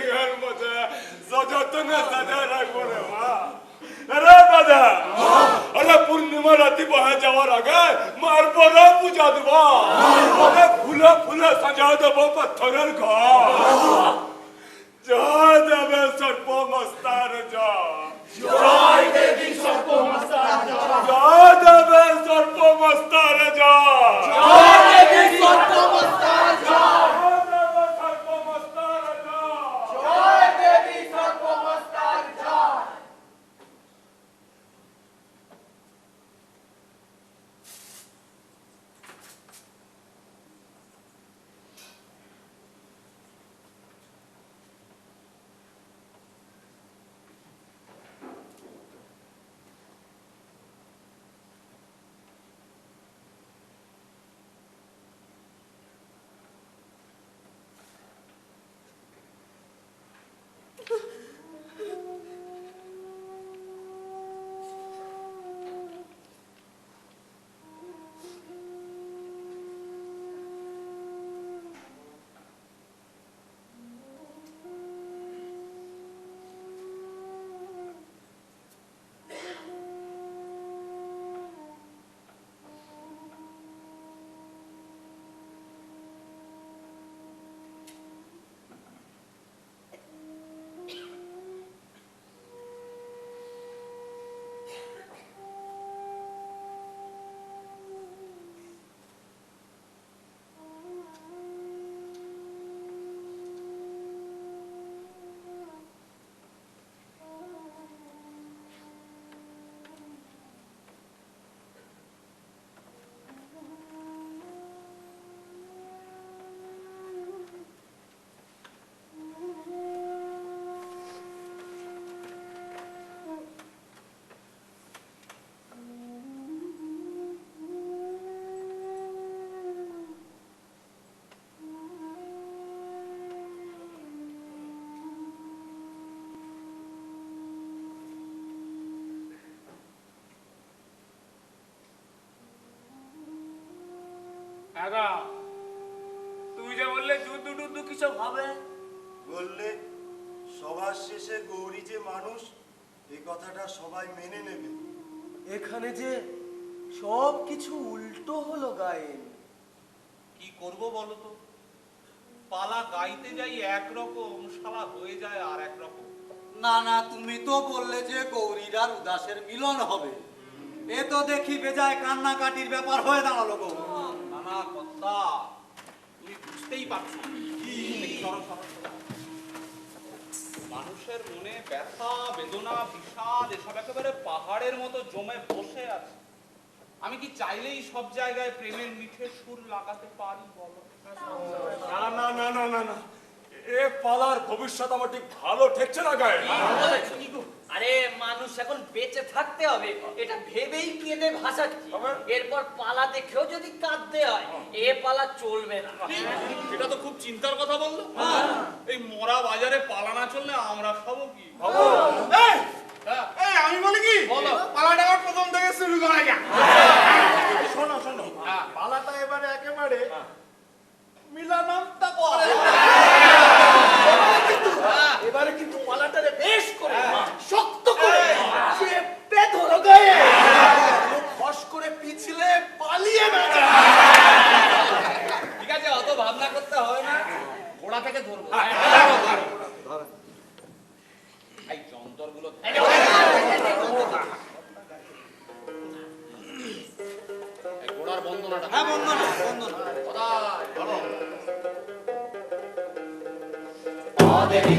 ইয়ার মধ্যে যতনে সাজা রাখবো রে মা। আরে দাদা, আরে পূর্ণিমা রাতে বহে যাওয়ার আগে মার বড় পূজা দেব। আরে ফুলে ফুলে সাজা দেব পাথরের ঘর। জয় দেবে সর্বমস্তার জয়। জয় দেবী সর্বমস্তার জয়। জয় দেবে সর্বমস্তার জয়। জয় দেবী সর্বমস্তার জয়। জয় দেবী সর্বমস্তার জয়। তুমি যে বললে যুদ্ধ টুদ্ধ কিসব হবে? বললে সবার শেষে গৌরী যে মানুষ এই কথাটা সবাই মেনে নেবে। এখানে যে সব কিছু উল্টো হলো গায়েন। কি করব বলো তো? পালা গাইতে যাই একরকম, শালা হয়ে যায় আর একরকম। না না, তুমি তো বললে যে গৌরীর আর উদাসের মিলন হবে। এ তো দেখি বেজায় কান্নাকাটির ব্যাপার হয়ে দাঁড়ালো গো। নানা কথা তুমি বুঝতেই পারছো না। কি সরো সরো সরো। মানুষের মনে ব্যথা, বেদনা, বিষাদ এসব একেবারে পাহাড়ের মতো জমে বসে আছে। আমি কি চাইলেই সব জায়গায় প্রেমের মিঠে সুর লাগাতে পারি বলো? না না না না না না, এ পালার ভবিষ্যৎ আমার ঠিক ভালো ঠেকছে না গায়ে। আরে মানুষ এখন বেঁচে থাকতে হবে এটা ভেবেই কেঁদে ভাসাচ্ছি। এরপর পালা দেখেও যদি কাঁদতে হয় এ পালা চলবে না। এটা তো খুব চিন্তার কথা বললো। এই মরা বাজারে পালা না চললে আমরা খাবো কি? এই আমি বলি কি, পালাটা আবার প্রথম থেকে শুরু করা যাক। শোনো শোনো, পালাটা এবারে একেবারে মিলানামটা করে। এবারে কিন্তু পালাটারে বেশ করে শক্ত করে চেপে ধরো গায়ে। খস করে পিছলে পালিয়ে না যায়। ঠিক আছে, অত ভাবনা করতে হয় না, ঘোড়া থেকে ধরবো। এই যন্ত্রগুলো ঘোড়ার বন্দনাটা। হ্যাঁ, বন্দনা বন্দনা। কোথায়? বলো। দেবী